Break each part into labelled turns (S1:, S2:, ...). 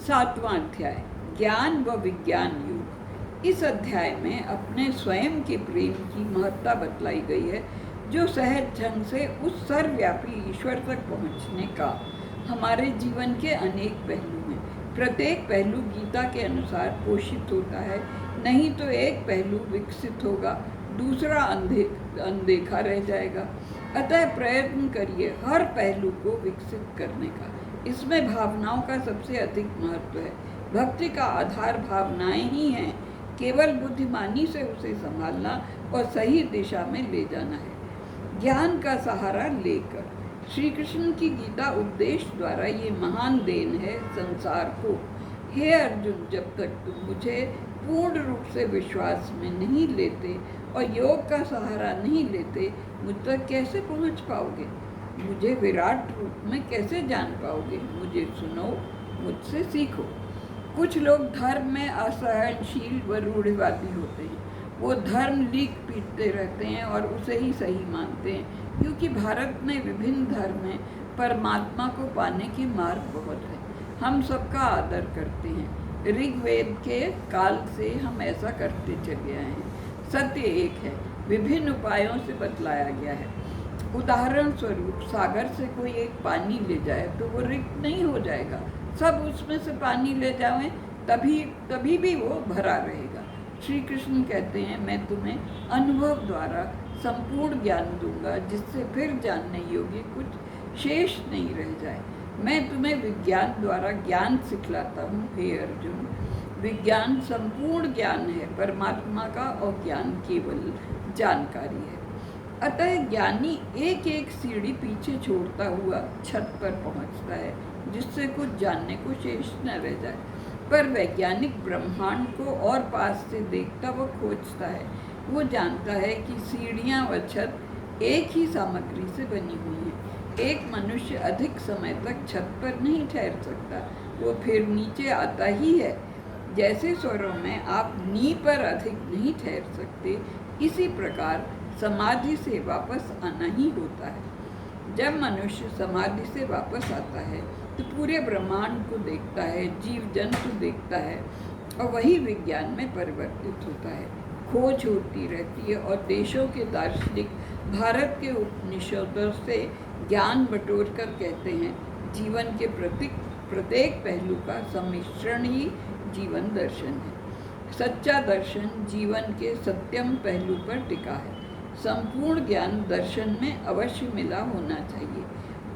S1: 7वां अध्याय ज्ञान व विज्ञान युग। इस अध्याय में अपने स्वयं के प्रेम की महत्ता बतलाई गई है, जो सहज ढंग से उस सर्वव्यापी ईश्वर तक पहुंचने का हमारे जीवन के अनेक पहलू हैं। प्रत्येक पहलू गीता के अनुसार पोषित होता है, नहीं तो एक पहलू विकसित होगा, दूसरा अनदेखा रह जाएगा। अतः प्रयत्न करिए हर पहलू को विकसित करने का। इसमें भावनाओं का सबसे अधिक महत्व है। भक्ति का आधार भावनाएं ही हैं, केवल बुद्धिमानी से उसे संभालना और सही दिशा में ले जाना है, ज्ञान का सहारा लेकर। श्री कृष्ण की गीता उपदेश द्वारा ये महान देन है संसार को। हे अर्जुन, जब तक तुम मुझे पूर्ण रूप से विश्वास में नहीं लेते और योग का सहारा नहीं लेते, मुझ तक कैसे पहुंच पाओगे? मुझे विराट रूप में कैसे जान पाओगे? मुझे सुनो, मुझसे सीखो। कुछ लोग धर्म में असहनशील व रूढ़िवादी होते हैं। वो धर्म लीक पीटते रहते हैं और उसे ही सही मानते हैं, क्योंकि भारत में विभिन्न धर्म में परमात्मा को पाने के मार्ग बहुत है। हम सबका आदर करते हैं। ऋग्वेद के काल से हम ऐसा करते चले आए हैं। सत्य एक है, विभिन्न उपायों से बतलाया गया है। उदाहरण स्वरूप, सागर से कोई एक पानी ले जाए तो वो रिक्त नहीं हो जाएगा। सब उसमें से पानी ले जाएं, तभी भी वो भरा रहेगा। श्री कृष्ण कहते हैं, मैं तुम्हें अनुभव द्वारा संपूर्ण ज्ञान दूंगा, जिससे फिर जानने योग्य कुछ शेष नहीं रह जाए। मैं तुम्हें विज्ञान द्वारा ज्ञान सिखलाता हूँ। हे अर्जुन, विज्ञान संपूर्ण ज्ञान है परमात्मा का, और ज्ञान केवल जानकारी है। अतः ज्ञानी एक एक सीढ़ी पीछे छोड़ता हुआ छत पर पहुंचता है, जिससे कुछ जानने को शेष न रह जाए। पर वैज्ञानिक ब्रह्मांड को और पास से देखता व खोजता है। वो जानता है कि सीढ़ियां व छत एक ही सामग्री से बनी हुई है। एक मनुष्य अधिक समय तक छत पर नहीं ठहर सकता, वो फिर नीचे आता ही है। जैसे स्वरों में आप नी पर अधिक नहीं ठहर सकते, इसी प्रकार समाधि से वापस आना ही होता है। जब मनुष्य समाधि से वापस आता है तो पूरे ब्रह्मांड को देखता है, जीव जंतु देखता है, और वही विज्ञान में परिवर्तित होता है। खोज होती रहती है और देशों के दार्शनिक भारत के उपनिषदों से ज्ञान बटोर कर कहते हैं, जीवन के प्रत्येक पहलू का सम्मिश्रण ही जीवन दर्शन है। सच्चा दर्शन जीवन के सत्यम पहलू पर टिका है। संपूर्ण ज्ञान दर्शन में अवश्य मिला होना चाहिए।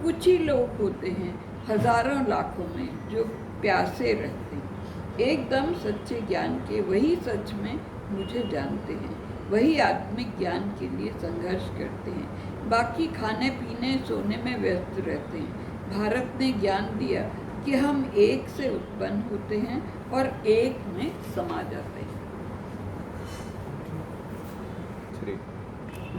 S1: कुछ ही लोग होते हैं हजारों लाखों में जो प्यासे रहते हैं एकदम सच्चे ज्ञान के। वही सच में मुझे जानते हैं, वही आत्मिक ज्ञान के लिए संघर्ष करते हैं। बाकी खाने पीने सोने में व्यस्त रहते हैं। भारत ने ज्ञान दिया कि हम एक से उत्पन्न होते हैं और एक में समा जाते हैं।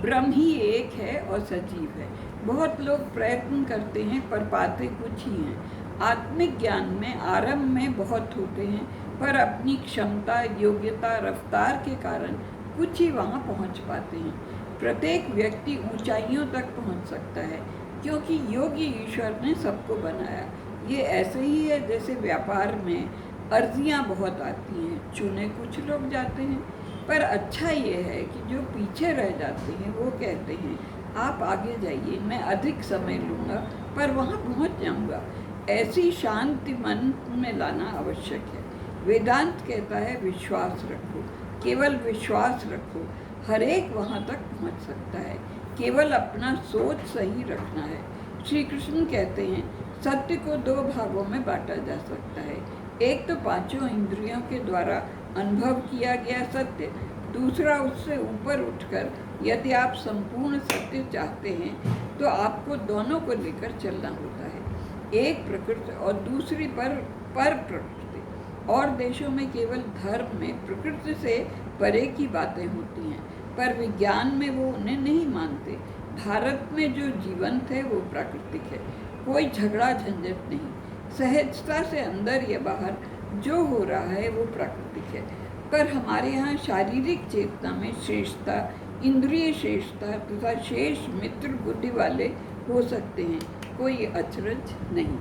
S1: ब्रह्म ही एक है और सजीव है। बहुत लोग प्रयत्न करते हैं पर पाते कुछ ही हैं। आत्मिक ज्ञान में आरंभ में बहुत होते हैं, पर अपनी क्षमता, योग्यता, रफ्तार के कारण कुछ ही वहाँ पहुँच पाते हैं। प्रत्येक व्यक्ति ऊंचाइयों तक पहुँच सकता है, क्योंकि योग्य ईश्वर ने सबको बनाया। ये ऐसे ही है जैसे व्यापार में अर्जियाँ बहुत आती हैं, चुने कुछ लोग जाते हैं। पर अच्छा ये है कि जो पीछे रह जाते हैं वो कहते हैं, आप आगे जाइए, मैं अधिक समय लूँगा पर वहाँ पहुँच जाऊँगा। ऐसी शांति मन में लाना आवश्यक है। वेदांत कहता है, विश्वास रखो, केवल विश्वास रखो, हर एक वहाँ तक पहुँच सकता है। केवल अपना सोच सही रखना है। श्री कृष्ण कहते हैं, सत्य को दो भागों में बांटा जा सकता है। एक तो पांचों इंद्रियों के द्वारा अनुभव किया गया सत्य, दूसरा उससे ऊपर उठकर यदि आप संपूर्ण सत्य चाहते हैं तो आपको दोनों को लेकर चलना होता है। एक प्रकृति और दूसरी पर प्रकृति। और देशों में केवल धर्म में प्रकृति से परे की बातें होती हैं, पर विज्ञान में वो उन्हें नहीं मानते। भारत में जो जीवंत है वो प्राकृतिक है, कोई झगड़ा झंझट नहीं। सहजता से अंदर या बाहर जो हो रहा है वो प्राकृतिक है। पर हमारे यहाँ शारीरिक चेतना में श्रेष्ठता, इंद्रिय श्रेष्ठता तथा शेष मित्र बुद्धि वाले हो सकते हैं, कोई अचरज नहीं।